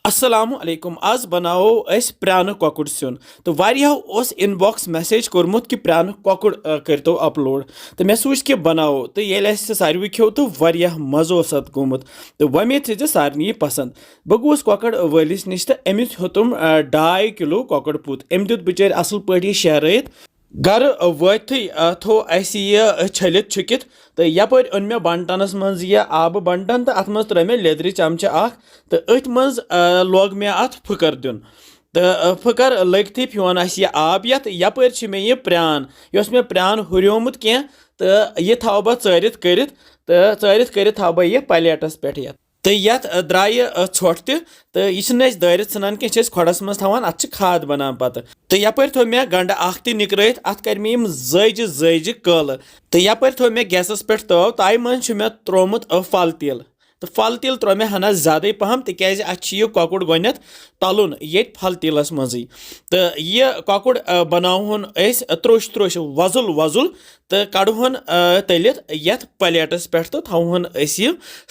अस्सलाम वालेकुम आज बनाओ अस प्रान कोकुड सिन तो वारियाहो इनबॉक्स मैसेज कोर्मुत कि प्रान कोकुड करतो अपलोड तो मे सोच कि बनाओ तो ये सारे खो तो वारियाह मज़ो अत गोमुत तो वमेद से सारे पसंद बह गोस कोकड़ वलिस नश तो अमिस हेतुम 2.5 किलो कोकड़ पुत अम दुत बिचार असल पे शेरत घर वत थो छलित छुकित तो यपर अन मे बंटनस मज यह आब बंटन तो अत मज त्रो मे लेदर चमचे तो अथ मज लोग मे अत फकर दिन तो फकर लगती फिवन यह आब यत यपर मे यह प्रान यस मे प्रान हुरियोमुत कह तो यह थो बह चरित कर थो बह यह प्लेटस पे तो यत द्राय ोट तो यह दारित सान कह खोड़स मज थवान अत खाद बनान पत तो यपर थो मे गंड निकरत अत कर मे जज कल तो यपर थो मे गैसस पे तव तय मज मे त्रोमुत फल तिल तो फल तिल त्रो मे हना ज्यादा पहम तिज अत कोकुड़ गोनथ तलुन ये फल तिलस मज तो यह कोकुड़ बनावन त्रोश वजुल तो कड़हन तलित यथ प्लेटस पे तो थवन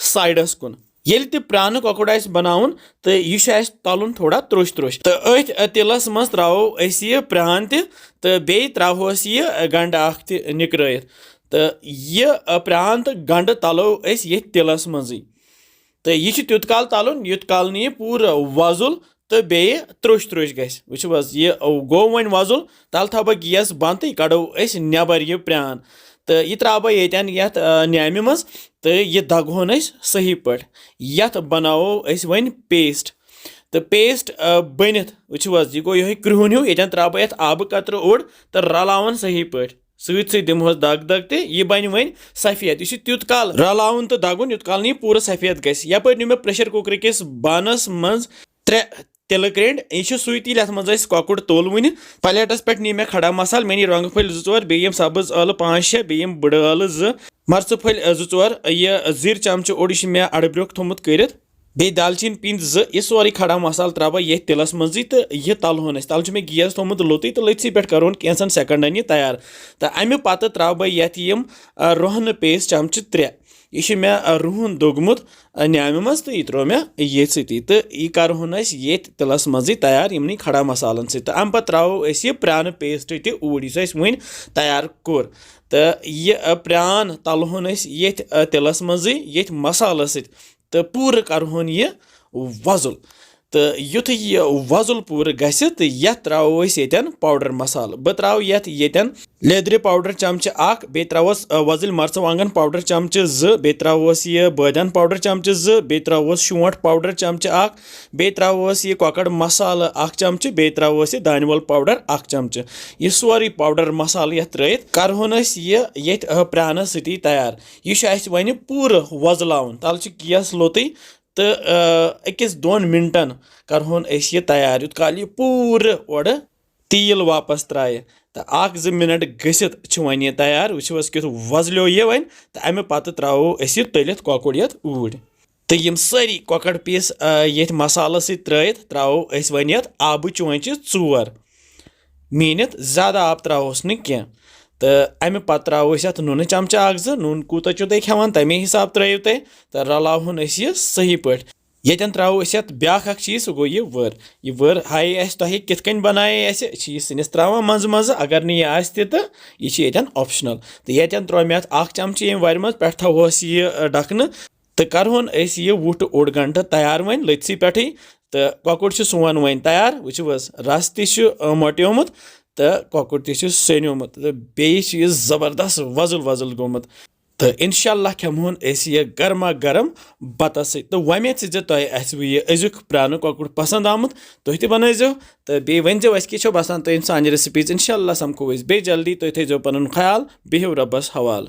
साइडस कुन ये प्रान कोकुड़ बनावन तो यह तलुन थोड़ा त्रोश तो अथ तिलस मज त्रो यह प्रान तो बे त्रोस यह गंड निकरत तो यह प्रान तो गंड तलो ये तिलस मज तो यह तुत काल तलुन युत काल यह पूर वजुल तो बे त्रोश गो यह गो वन वजुल तल थो बह गैस बंद तो कड़ो नबर यह प्रान तो यह त्रा बह ये न्यामि मज तो यह दगहोन सही पे यथ बनाओ वन पेस्ट तो पेस्ट बनित वो यह गो यह क्रुहन हूँ ये त्रा बह आब कतर ओड़ तो रलावन सही पे सत दिमोस दग यह बन वन सफेद यह तुत काल रलावन तो दगुन युत काल पूरा सफेद गपर नी मे प्रेशर कुकर किस बानस मज 3 तिल क्रेंड यह सुत ये मज कोकुड़ तोल वन प्लेटस पे नी मे खड़ा मसाल मे नी रंग फल 2-4 बे सब्ज ٲलव 5-6 बे बड़ ٲलव 2 मर्च फल 2-4 यह जीर चमच ओड़ मे अड़ब्रोक थोमुत कर बे दालचीन पिंद 2 यह सोरे खड़ा मसाल त्रा ये तिलस मज तो यह तलहोन तल मे गैस थोमुत लोत तो लथसी पे करोन कैंसन सेकंडन यह तैयार तो अमे पत त्रा यथ रोहन पेस्ट चमच 3 यह मे रुहन दोगमुत न्यामि मज तो यह त्रो मे ये सती तो यह करोन ये तिलस मज तैयार यमन खड़ा मसालन सत अम पे त्रो यह प्रान पेस्ट तूर यह वन तैयार कोर तो यह प्रान तलहोन ये तिलस मज ये मसाल सत तो पूर करोन यह वजुल तो युथ यह वजुल पूर गस तो यह त्रो येन पाउडर मसाल बह त्रो ये लेदर पाउडर चमच 1 बे त्रोस वजल मर्च वांगन पाउडर चमच 2 बे त्रोस यह बदान पाउडर चमच 2 बे त्रोस शोंठ पाउडर चमच 1 बे त्रोस यह कोकड़ मसाल 1 चमच बे त्रोस यह दान वल पाउडर 1 चमच यह सोरे पाउडर मसाल यह त्रित करहोन ये प्रान सती तैयार यह वन पूर वजलावन तल गैस लोत तो 1-2 मिनटन करहोन यह तैयार युत काल यह पूर ओड़ तील वापस त्राय तो 1-2 मिनट गसित वन यह तैयार वो कि वजलो यह वन तो अमे पत त्रो यह तलित कोकुड़ यथ ऊर तो यम सारी कोकड़ पीस ये मसाल सत त्रो वन यथ आब चोंच 4 मीनित ज्यादा आब त्रोस न कह तो अमे पत त्रो अत नून चमचा 1-2 नून कूत तुम खेवान तमे हिसाब त्रो तुम तो रलावन यह सही पे ये त्रो अत ब्या चीज सह गो यह वर हाय तुह कित बनाए सनिस त्रा मज मज अगर नी तो यह ऑप्शनल तो ये त्रो मे अत चमच ये वर मज पे थोस यह ढकन तो करहोन यह वुट ओड़ घंटा तैयार वन लथसी पे तो कोकुड़ सोन वन तैयार वो रस मोट्योमुत तो कोकुड़ सेनोमुत तो बे जबरदस्त वजुल गोमुत तो इंशाल्लाह खेमोन यह गर्मा गर्म बतस तो वमेद से तुम अजुक प्रान कोकुड़ पसंद आमुत तुम बनजो तो बे वनजो कह बसान तुम सान रेसिपीज इंशाल्लाह समको बे जल्दी तुम थो पन ख्याल बिहु रब्बस हवाल।